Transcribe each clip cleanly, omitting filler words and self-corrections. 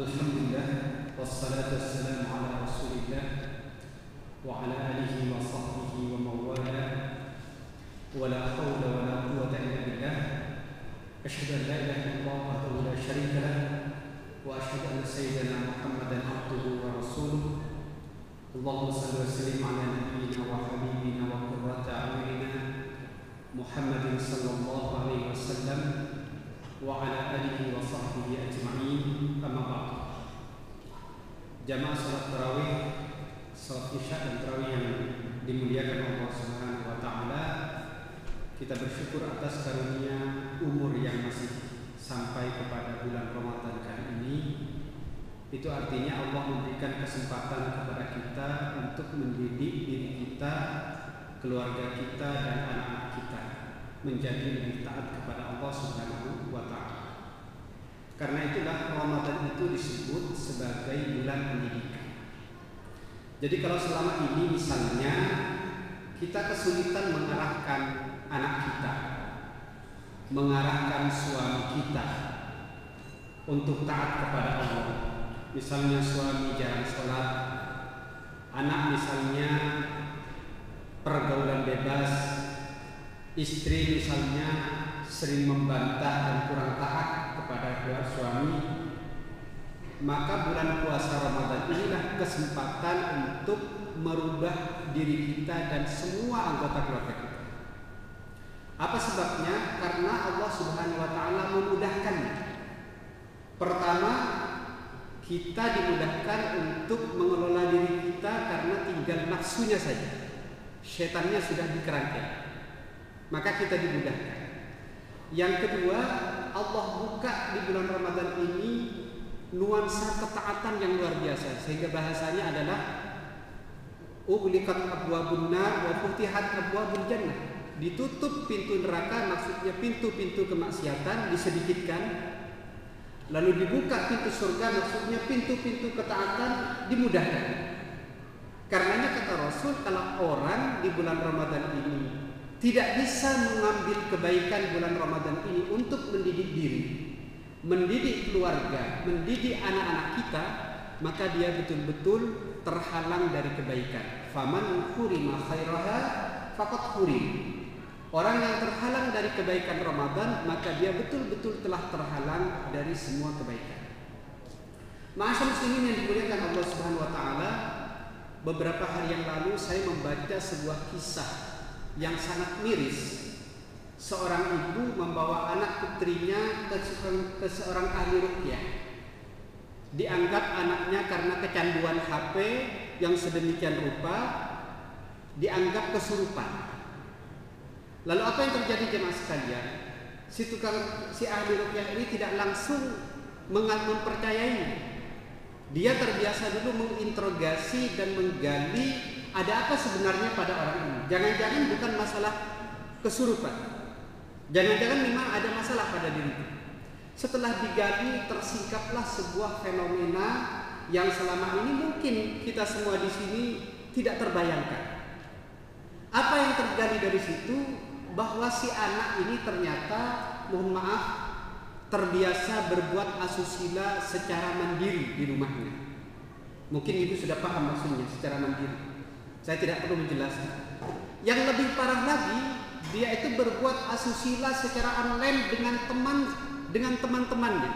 Alhamdulillah wassalatu wassalamu ala Rasulillah wa ala alihi wa sahbihi wa mawala wa la hawla wa la quwwata illa billah. Asyhadu an la ilaha illallah wahdahu la syarika lah wa asyhadu anna sayyidana Muhammadan abduhu wa rasuluh. Allahumma shalli wa sallim ala nabiyyina wa habibina wa qurrata a'yunina Muhammadin sallallahu alaihi wasallam wa ala alihi wa sahbihi ajma'in. Amma ba'd. Jamaah salat tarawih, salat isya dan tarawih yang dimuliakan Allah Subhanahu wa taala, kita bersyukur atas karunia umur yang masih sampai kepada bulan Ramadan kali ini. Itu artinya Allah memberikan kesempatan kepada kita untuk mendidik diri kita, keluarga kita dan anak-anak kita menjadi lebih taat kepada Allah Subhanahu wa taala. Karena itulah Ramadan itu disebut sebagai bulan pendidikan. Jadi kalau selama ini misalnya kita kesulitan mengarahkan anak kita, mengarahkan suami kita untuk taat kepada Allah, misalnya suami jarang sholat, anak misalnya pergaulan bebas, istri misalnya sering membantah dan kurang taat kepada dua suami, maka bulan puasa Ramadan inilah kesempatan untuk merubah diri kita dan semua anggota keluarga kita. Apa sebabnya? Karena Allah Subhanahu wa taala memudahkannya. Pertama, kita dimudahkan untuk mengelola diri kita karena tinggal nafsunya saja. Setannya sudah dikerangkeng, maka kita dimudahkan. Yang kedua, Allah buka di bulan Ramadan ini nuansa ketaatan yang luar biasa, sehingga bahasanya adalah ughliqat abwabun nar wa futihat abwabul jannah. Ditutup pintu neraka, maksudnya pintu-pintu kemaksiatan disedikitkan, lalu dibuka pintu surga, maksudnya pintu-pintu ketaatan dimudahkan. Karenanya kata Rasul, kalau orang di bulan Ramadan ini tidak bisa mengambil kebaikan bulan Ramadan ini untuk mendidik diri, mendidik keluarga, mendidik anak-anak kita, maka dia betul-betul terhalang dari kebaikan. Faman hurima khairaha faqad hurim. Orang yang terhalang dari kebaikan Ramadan, maka dia betul-betul telah terhalang dari semua kebaikan. Ma'asyiral muslimin yang dimuliakan Allah Subhanahu wa taala, beberapa hari yang lalu saya membaca sebuah kisah yang sangat miris. Seorang ibu membawa anak putrinya ke seorang ahli ruqyah. Dianggap anaknya karena kecanduan HP yang sedemikian rupa, dianggap kesurupan. Lalu apa yang terjadi jemaah sekalian? Si ahli ruqyah ini tidak langsung mempercayai. Dia terbiasa dulu menginterogasi dan menggali ada apa sebenarnya pada orang ini. Jangan-jangan bukan masalah kesurupan, jangan-jangan memang ada masalah pada dirinya. Setelah digali, tersingkaplah sebuah fenomena yang selama ini mungkin kita semua di sini tidak terbayangkan. Apa yang tergali dari situ? Bahwa si anak ini ternyata, mohon maaf, terbiasa berbuat asusila secara mandiri di rumahnya. Mungkin ibu sudah paham maksudnya secara mandiri, saya tidak perlu menjelaskan. Yang lebih parah lagi, dia itu berbuat asusila secara online dengan teman-temannya,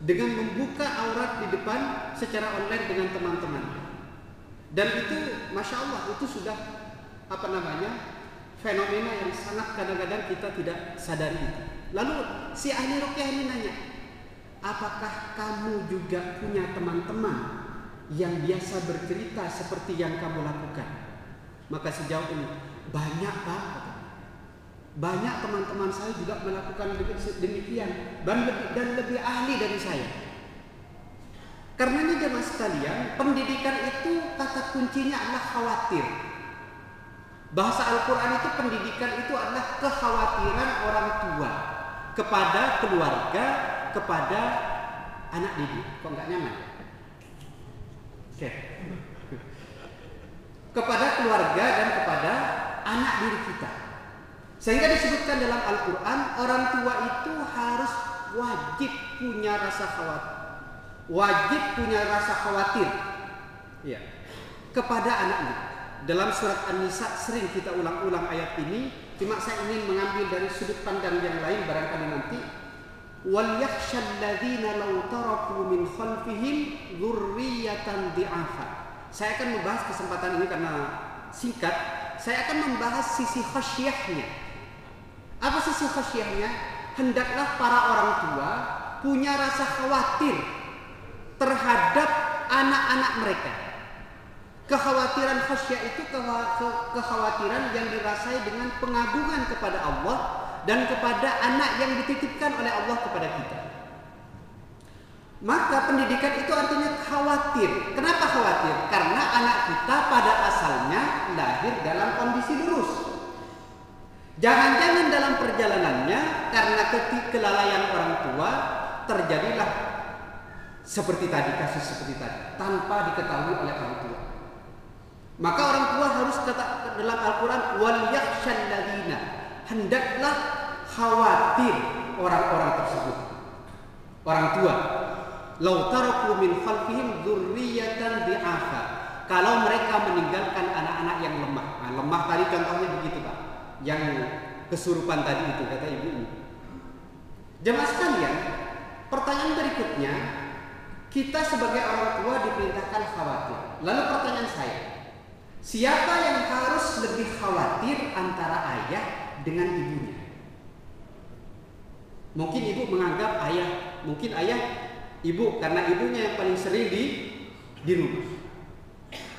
dengan membuka aurat di depan secara online dengan teman-temannya. Dan itu, masya Allah, itu sudah fenomena yang sangat kadang-kadang kita tidak sadari. Lalu si ahli ruqyah ini nanya, apakah kamu juga punya teman-teman yang biasa bercerita seperti yang kamu lakukan? Maka sejauh ini, banyak Pak. Banyak teman-teman saya juga melakukan demikian dan lebih ahli dari saya. Karena ini jemaah sekalian, pendidikan itu kata kuncinya adalah khawatir. Bahasa Al-Quran itu pendidikan itu adalah kekhawatiran orang tua kepada keluarga, kepada anak didik. Kok nggak nyaman? Oke. Kepada keluarga dan kepada anak diri kita. Sehingga disebutkan dalam Al-Quran, orang tua itu harus wajib punya rasa khawatir. wajib punya rasa khawatir ya, kepada anaknya. Dalam surat An-Nisa sering kita ulang-ulang ayat ini, cuma saya ingin mengambil dari sudut pandang yang lain barangkali nanti. Wal yakhshal ladzina law taraku min khalfihim dzurriyyatan dhi'afa. Saya akan membahas kesempatan ini karena singkat. Saya akan membahas sisi khasyahnya. Apa sisi khasyahnya? Hendaklah para orang tua punya rasa khawatir terhadap anak-anak mereka. Kekhawatiran khasyah itu kekhawatiran yang dirasai dengan pengagungan kepada Allah dan kepada anak yang dititipkan oleh Allah kepada kita. Maka pendidikan itu artinya khawatir. Kenapa khawatir? Karena anak kita pada asalnya lahir dalam kondisi lurus. Jangan-jangan dalam perjalanannya karena kelalaian orang tua terjadilah seperti tadi, kasus seperti tadi, tanpa diketahui oleh orang tua. Maka orang tua harus kata dalam Al-Quran, wal yakhshal ladzina, hendaklah khawatir orang-orang tersebut, orang tua. Lau taraku min khalfihim dzurriyyatan dhi'afa, kalau mereka meninggalkan anak-anak yang lemah. Nah, lemah tadi contohnya begitu Pak, yang kesurupan tadi itu kata ibu ini. Jemaah sekalian, pertanyaan berikutnya, kita sebagai orang tua diperintahkan khawatir. Lalu pertanyaan saya, siapa yang harus lebih khawatir antara ayah dengan ibunya? Mungkin ibu menganggap ayah, mungkin ayah ibu karena ibunya yang paling sering di rumah.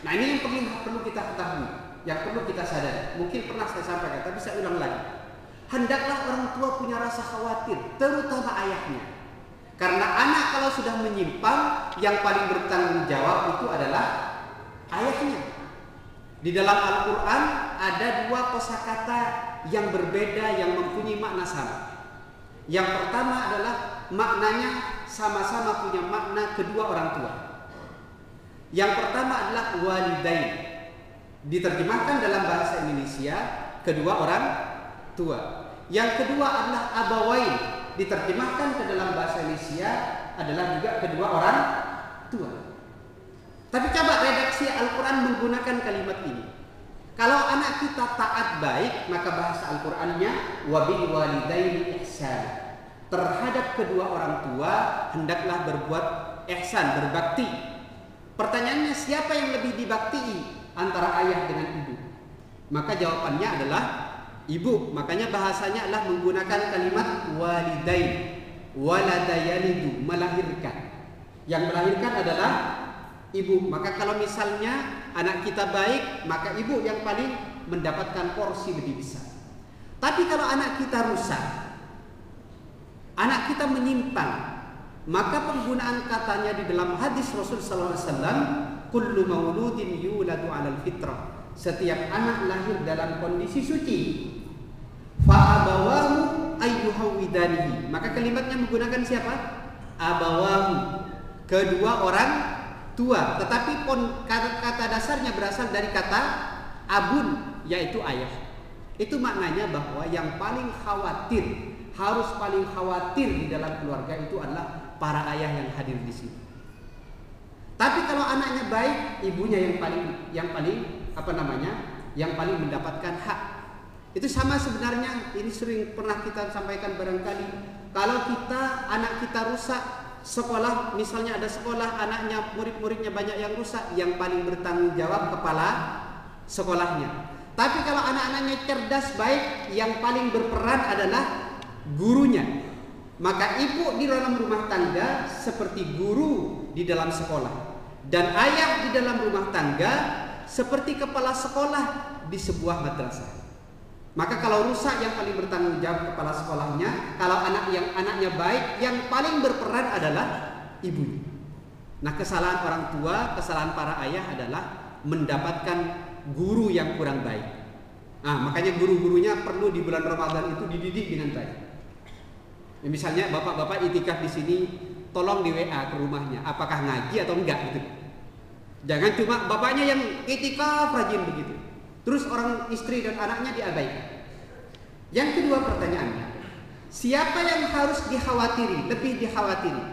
Nah ini yang perlu kita ketahui, yang perlu kita sadari. Mungkin pernah saya sampaikan, tapi saya ulang lagi. Hendaklah orang tua punya rasa khawatir, terutama ayahnya. Karena anak kalau sudah menyimpang, yang paling bertanggung jawab itu adalah ayahnya. Di dalam Al-Quran ada dua kosakata yang berbeda yang mempunyai makna sama. Yang pertama adalah maknanya sama-sama punya makna kedua orang tua. Yang pertama adalah walidain. Diterjemahkan dalam bahasa Indonesia kedua orang tua. Yang kedua adalah abawain. Diterjemahkan ke dalam bahasa Indonesia adalah juga kedua orang tua. Tapi coba redaksi Al-Quran menggunakan kalimat ini. Kalau anak kita taat baik, maka bahasa Al-Qurannya wabil walidaini ihsan. Terhadap kedua orang tua hendaklah berbuat ihsan, berbakti. Pertanyaannya, siapa yang lebih dibakti antara ayah dengan ibu? Maka jawabannya adalah ibu. Makanya bahasanya adalah menggunakan kalimat walidain. Waladayanidu, melahirkan. Yang melahirkan adalah ibu. Maka kalau misalnya anak kita baik, maka ibu yang paling mendapatkan porsi lebih besar. Tapi kalau anak kita rusak, anak kita menyimpang, maka penggunaan katanya di dalam hadis Rasul sallallahu alaihi wasallam, kullu mauludin yuladu 'alal fitrah. Setiap anak lahir dalam kondisi suci. Fa abawahu ayyuhawidanihi. Maka kalimatnya menggunakan siapa? Abawahu. Kedua orang tua, tetapi kata dasarnya berasal dari kata abun, yaitu ayah. Itu maknanya bahwa yang paling khawatir, harus paling khawatir di dalam keluarga itu adalah para ayah yang hadir di sini. Tapi kalau anaknya baik, ibunya yang paling mendapatkan hak. Itu sama sebenarnya, ini sering pernah kita sampaikan barangkali. Kalau anak kita rusak, sekolah, misalnya ada sekolah, anaknya, murid-muridnya banyak yang rusak, yang paling bertanggung jawab kepala sekolahnya. Tapi kalau anak-anaknya cerdas, baik, yang paling berperan adalah gurunya. Maka ibu di dalam rumah tangga seperti guru di dalam sekolah, dan ayah di dalam rumah tangga seperti kepala sekolah di sebuah madrasah. Maka kalau rusak, yang paling bertanggung jawab kepala sekolahnya. Kalau anaknya baik, yang paling berperan adalah ibunya. Nah, kesalahan orang tua, kesalahan para ayah adalah mendapatkan guru yang kurang baik. Nah, makanya guru-gurunya perlu di bulan Ramadan itu dididik dengan baik. Ya, misalnya bapak-bapak itikaf di sini, tolong di WA ke rumahnya, apakah ngaji atau enggak gitu. Jangan cuma bapaknya yang itikaf rajin begitu, terus orang istri dan anaknya diabaikan. Yang kedua pertanyaannya, siapa yang harus dikhawatiri, lebih dikhawatiri?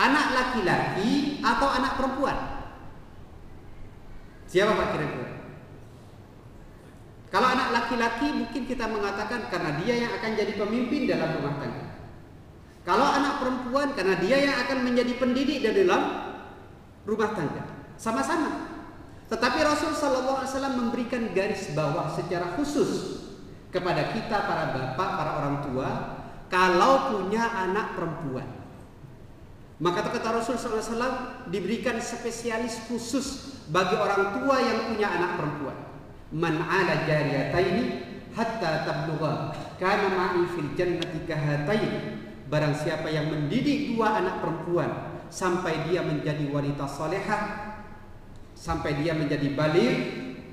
Anak laki-laki atau anak perempuan? Siapa Pak kira-kira? Kalau anak laki-laki mungkin kita mengatakan karena dia yang akan jadi pemimpin dalam rumah tangga. Kalau anak perempuan karena dia yang akan menjadi pendidik di dalam rumah tangga. Sama-sama. Tetapi Rasul sallallahu alaihi wasallam memberikan garis bawah secara khusus kepada kita para bapak, para orang tua, kalau punya anak perempuan. Maka kata Rasul sallallahu alaihi wasallam diberikan spesialis khusus bagi orang tua yang punya anak perempuan. Man 'ala jariyataini hatta tablugha kana ma'i fil jannati kahataini. Barang siapa yang mendidik dua anak perempuan sampai dia menjadi wanita salehah, sampai dia menjadi baligh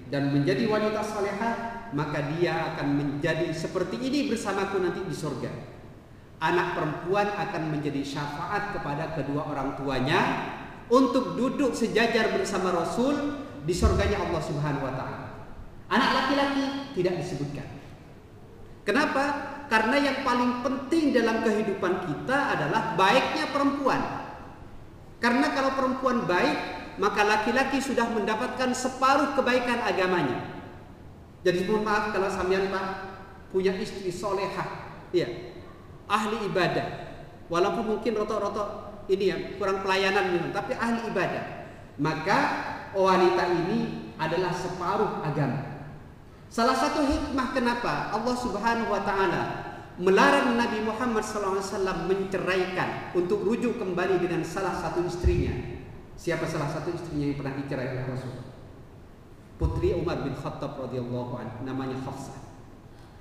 dan menjadi wanita salehah, maka dia akan menjadi seperti ini bersamaku nanti di surga. Anak perempuan akan menjadi syafaat kepada kedua orang tuanya untuk duduk sejajar bersama Rasul di surganya Allah Subhanahu wa taala. Anak laki-laki tidak disebutkan. Kenapa? Karena yang paling penting dalam kehidupan kita adalah baiknya perempuan. Karena kalau perempuan baik, maka laki-laki sudah mendapatkan separuh kebaikan agamanya. Jadi mohon maaf kalau sampean Pak punya istri solehah, ya, ahli ibadah, walaupun mungkin rotok-rotok ini ya kurang pelayanan gitu, tapi ahli ibadah, maka wanita ini adalah separuh agama. Salah satu hikmah kenapa Allah Subhanahu wa taala melarang Nabi Muhammad SAW menceraikan untuk rujuk kembali dengan salah satu istrinya. Siapa salah satu istrinya yang pernah dicerai oleh Rasul? Putri Umar bin Khattab radhiyallahu anhu, namanya Hafsah.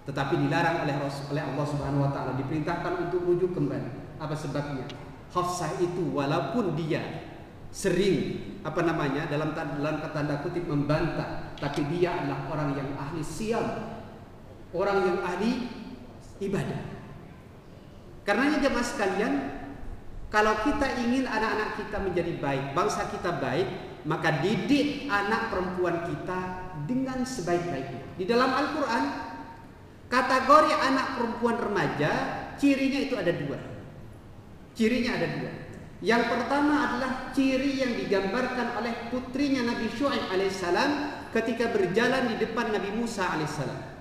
Tetapi dilarang oleh Allah Subhanahu wa taala, diperintahkan untuk rujuk kembali. Apa sebabnya? Hafsah itu walaupun dia sering dalam tanda kutip membantah, tapi dia adalah orang yang ahli siyam, orang yang ahli ibadah. Karenanya jemaah sekalian, kalau kita ingin anak-anak kita menjadi baik, bangsa kita baik, maka didik anak perempuan kita dengan sebaik-baiknya. Di dalam Al-Quran, kategori anak perempuan remaja, cirinya itu ada dua. Cirinya ada dua. Yang pertama adalah ciri yang digambarkan oleh putrinya Nabi Syuaib alaihissalam ketika berjalan di depan Nabi Musa alaihissalam.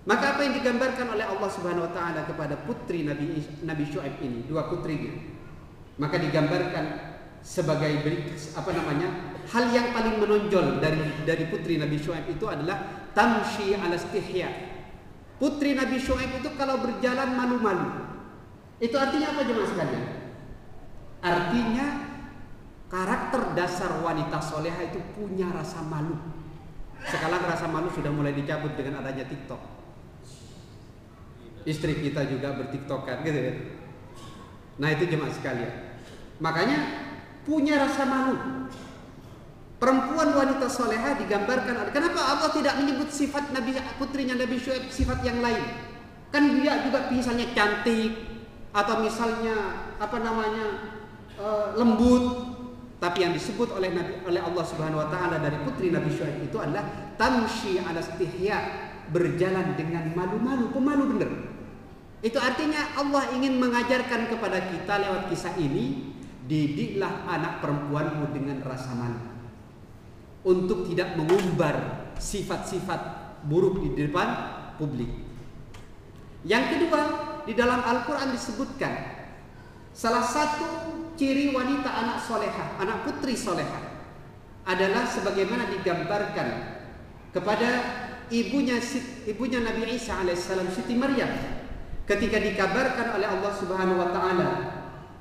Maka apa yang digambarkan oleh Allah Subhanahu wa taala kepada putri Nabi Syuaib ini, dua putrinya? Maka digambarkan sebagai hal yang paling menonjol dari putri Nabi Syuaib itu adalah tamshi ala istihya. Putri Nabi Syuaib itu kalau berjalan malu-malu. Itu artinya apa jemaah sekalian? Artinya karakter dasar wanita soleha itu punya rasa malu. Sekarang rasa malu sudah mulai dicabut dengan adanya TikTok. Istri kita juga bertiktokan gitu ya. Nah itu jemaah sekalian. Makanya punya rasa malu. Perempuan wanita soleha digambarkan. Kenapa Allah tidak menyebut sifat putrinya Nabi Syuaib sifat yang lain? Kan dia juga misalnya cantik atau misalnya lembut, tapi yang disebut oleh Allah Subhanahu wa taala dari putri Nabi Syuaib itu adalah tamshi ala istihya, berjalan dengan malu-malu, pemalu benar. Itu artinya Allah ingin mengajarkan kepada kita lewat kisah ini, didiklah anak perempuanmu dengan rasa malu untuk tidak mengumbar sifat-sifat buruk di depan publik. Yang kedua, di dalam Al-Quran disebutkan salah satu ciri wanita anak solehah, anak putri solehah adalah sebagaimana digambarkan kepada ibunya Nabi Isa alaihissalam, Siti Maryam, ketika dikabarkan oleh Allah Subhanahu wa taala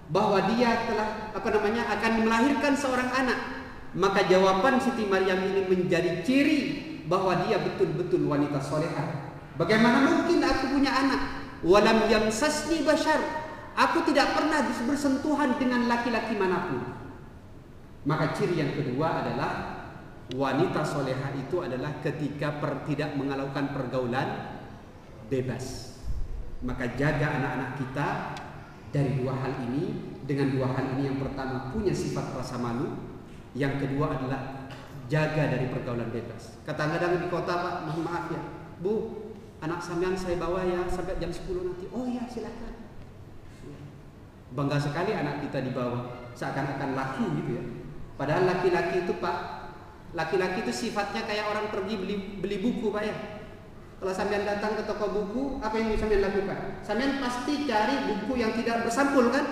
bahwa dia telah akan melahirkan seorang anak, maka jawaban Siti Maryam ini menjadi ciri bahwa dia betul-betul wanita solehah. Bagaimana mungkin aku punya anak? Walam yamsasni bashar. Aku tidak pernah bersentuhan dengan laki-laki manapun. Maka ciri yang kedua adalah wanita soleha itu adalah ketika tidak melakukan pergaulan bebas. Maka jaga anak-anak kita dari dua hal ini. Dengan dua hal ini, yang pertama punya sifat rasa malu, yang kedua adalah jaga dari pergaulan bebas. Kadang-kadang di kota, Pak, mohon maaf ya, Bu, anak sampean saya bawa ya sampai jam 10 nanti. Oh ya, silakan. Bangga sekali anak kita dibawa, seakan-akan laki gitu ya. Padahal laki-laki itu Pak, laki-laki itu sifatnya kayak orang pergi beli buku Pak ya. Kalau sampean datang ke toko buku, apa yang sampean lakukan? Sampean pasti cari buku yang tidak bersampul kan?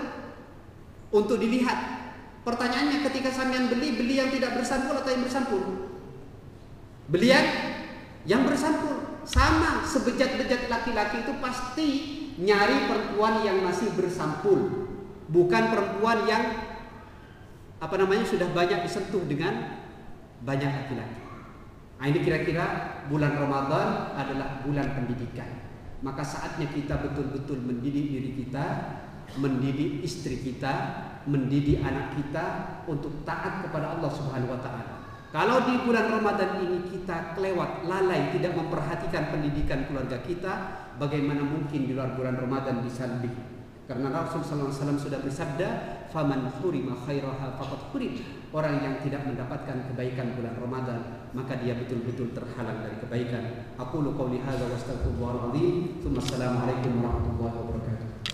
Untuk dilihat. Pertanyaannya, ketika sampean beli yang tidak bersampul atau yang bersampul? Beli yang bersampul. Sama, sebejat-bejat laki-laki itu pasti nyari perempuan yang masih bersampul, bukan perempuan yang sudah banyak disentuh dengan banyak laki-laki. Nah, ini kira-kira bulan Ramadan adalah bulan pendidikan. Maka saatnya kita betul-betul mendidik diri kita, mendidik istri kita, mendidik anak kita untuk taat kepada Allah Subhanahu wa taala. Kalau di bulan Ramadan ini kita kelewat, lalai, tidak memperhatikan pendidikan keluarga kita, bagaimana mungkin di luar bulan Ramadan bisa lebih? Karena Rasul sallallahu alaihi wasallam sudah bersabda, "Faman hurima khairaha faqad hurim." Orang yang tidak mendapatkan kebaikan bulan Ramadan, maka dia betul-betul terhalang dari kebaikan. Aqulu qouli hadza wa astaghfirullahal azim. Assalamualaikum warahmatullahi wabarakatuh.